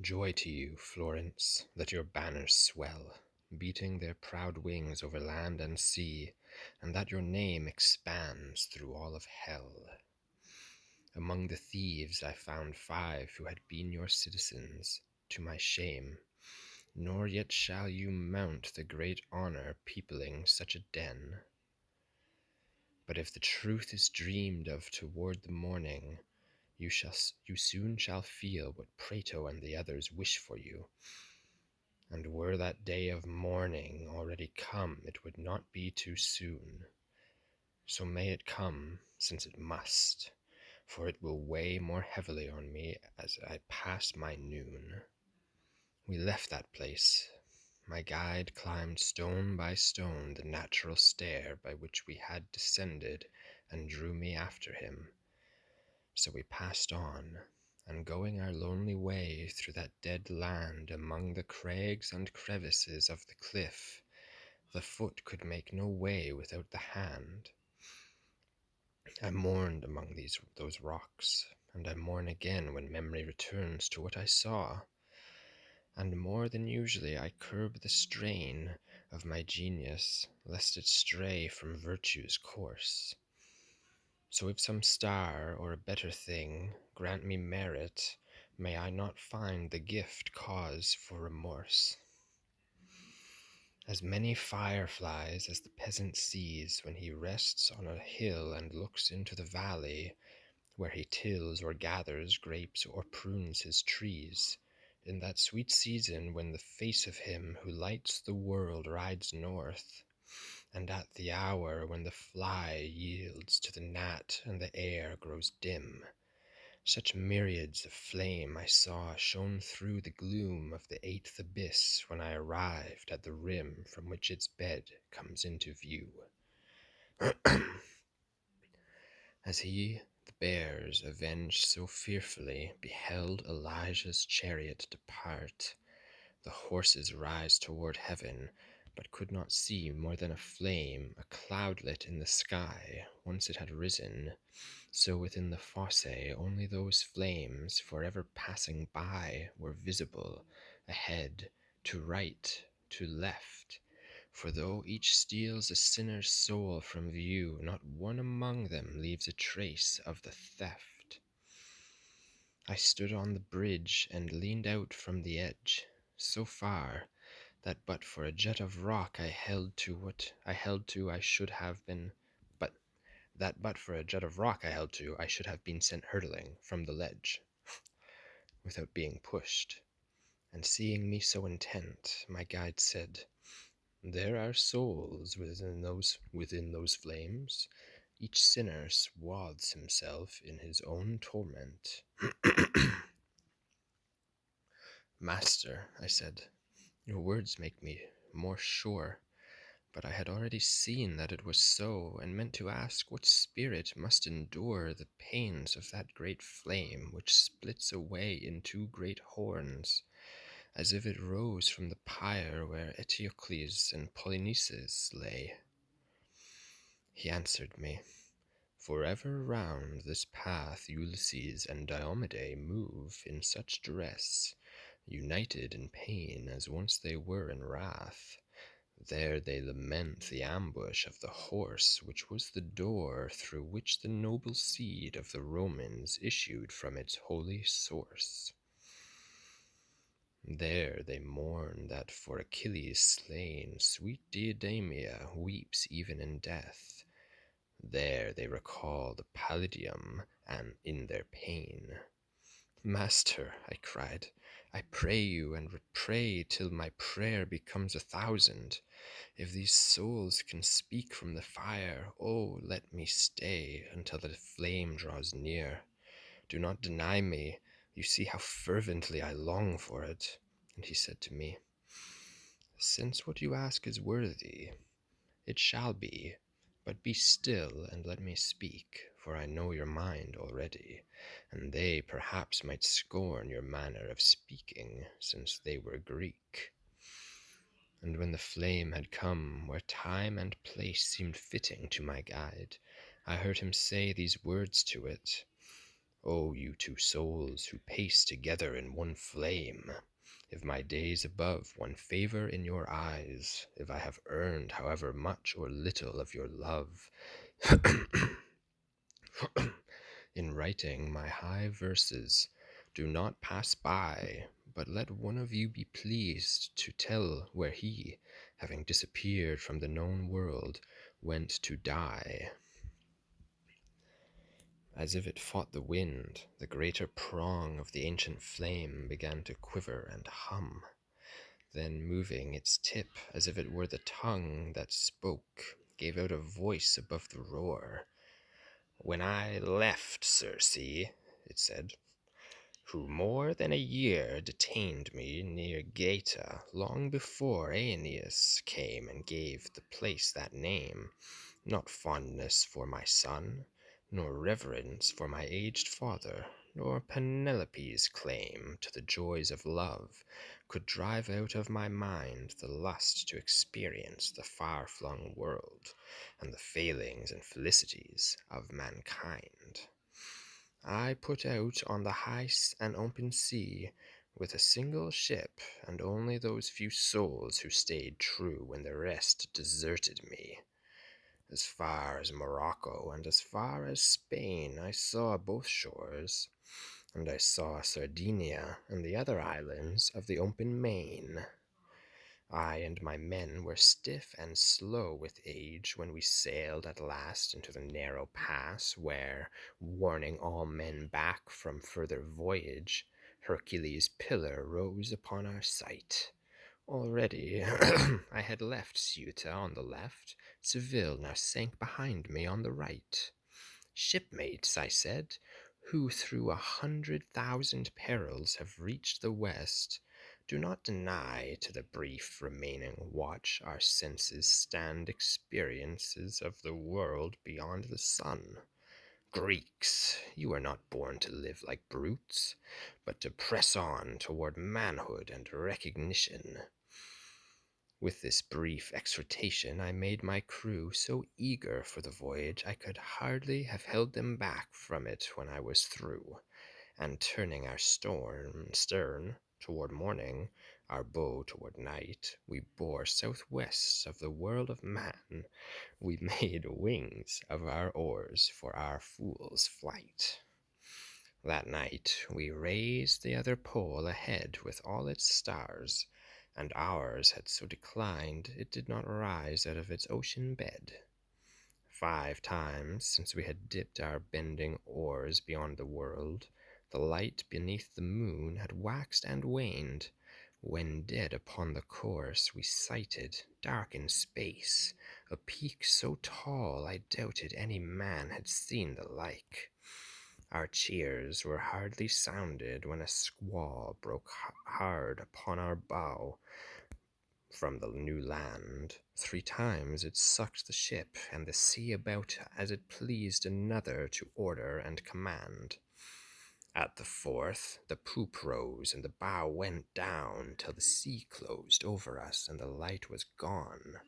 Joy to you, Florence, that your banners swell, beating their proud wings over land and sea, and that your name expands through all of hell. Among the thieves I found 5 who had been your citizens, to my shame, nor yet shall you mount the great honor peopling such a den. But if the truth is dreamed of toward the morning, you soon shall feel what Prato and the others wish for you. And were that day of morning already come, it would not be too soon. So may it come, since it must, for it will weigh more heavily on me as I pass my noon. We left that place. My guide climbed stone by stone the natural stair by which we had descended, and drew me after him. So we passed on, and going our lonely way through that dead land among the crags and crevices of the cliff, the foot could make no way without the hand. I mourned among those rocks, and I mourn again when memory returns to what I saw. And more than usually I curb the strain of my genius, lest it stray from virtue's course. So if some star or a better thing grant me merit, may I not find the gift cause for remorse. As many fireflies as the peasant sees when he rests on a hill and looks into the valley, where he tills or gathers grapes or prunes his trees, in that sweet season when the face of him who lights the world rides north, and at the hour when the fly yields to the gnat and the air grows dim, such myriads of flame I saw shone through the gloom of the 8th abyss when I arrived at the rim from which its bed comes into view. As he, the bears, avenged so fearfully, beheld Elijah's chariot depart, the horses rise toward heaven, but could not see more than a flame, a cloudlet in the sky, once it had risen, so within the fosse only those flames, forever passing by, were visible, ahead, to right, to left. For though each steals a sinner's soul from view, not one among them leaves a trace of the theft. I stood on the bridge and leaned out from the edge, so far that but for a jet of rock I held to I should have been but that but for a jet of rock I held to I should have been sent hurtling from the ledge without being pushed. And seeing me so intent, my guide said, "There are souls within those flames. Each sinner swathes himself in his own torment." "Master," I said, "your words make me more sure." But I had already seen that it was so, and meant to ask what spirit must endure the pains of that great flame which splits away in 2 great horns, as if it rose from the pyre where Eteocles and Polynices lay. He answered me, "Forever round this path Ulysses and Diomede move in such dress, united in pain as once they were in wrath. There they lament the ambush of the horse which was the door through which the noble seed of the Romans issued from its holy source. There they mourn that for Achilles slain sweet Diademia weeps even in death. There they recall the Palladium and in their pain." "Master," I cried, "I pray you and pray till my prayer becomes 1,000. If these souls can speak from the fire, oh, let me stay until the flame draws near. Do not deny me. You see how fervently I long for it." And he said to me, "Since what you ask is worthy, it shall be. But be still and let me speak, for I know your mind already, and they perhaps might scorn your manner of speaking, since they were Greek." And when the flame had come where time and place seemed fitting to my guide, I heard him say these words to it, O you two souls who pace together in one flame, if my days above won favour in your eyes, if I have earned however much or little of your love, in writing my high verses, do not pass by, but let one of you be pleased to tell where he, having disappeared from the known world, went to die. As if it fought the wind, the greater prong of the ancient flame began to quiver and hum. Then, moving its tip as if it were the tongue that spoke, gave out a voice above the roar. "When I left Circe," it said, "who more than a year detained me near Gaeta, long before Aeneas came and gave the place that name, not fondness for my son, nor reverence for my aged father, nor Penelope's claim to the joys of love, could drive out of my mind the lust to experience the far-flung world, and the failings and felicities of mankind. I put out on the high and open sea with a single ship, and only those few souls who stayed true when the rest deserted me. As far as Morocco and as far as Spain I saw both shores, and I saw Sardinia and the other islands of the open main. I and my men were stiff and slow with age when we sailed at last into the narrow pass where, warning all men back from further voyage, Hercules' pillar rose upon our sight. Already I had left Ceuta on the left, Seville now sank behind me on the right. "Shipmates," I said, "who through 100,000 perils have reached the west, do not deny to the brief remaining watch our senses stand experiences of the world beyond the sun. Greeks, you are not born to live like brutes, but to press on toward manhood and recognition." With this brief exhortation I made my crew so eager for the voyage I could hardly have held them back from it when I was through, and turning our stern toward morning, our bow toward night, we bore southwest of the world of man. We made wings of our oars for our fool's flight. That night we raised the other pole ahead with all its stars, and ours had so declined it did not rise out of its ocean bed. 5 times since we had dipped our bending oars beyond the world, the light beneath the moon had waxed and waned, when dead upon the course we sighted, dark in space, a peak so tall I doubted any man had seen the like. Our cheers were hardly sounded when a squall broke hard upon our bow from the new land. 3 times it sucked the ship and the sea about as it pleased another to order and command. At the 4th, the poop rose and the bow went down till the sea closed over us and the light was gone.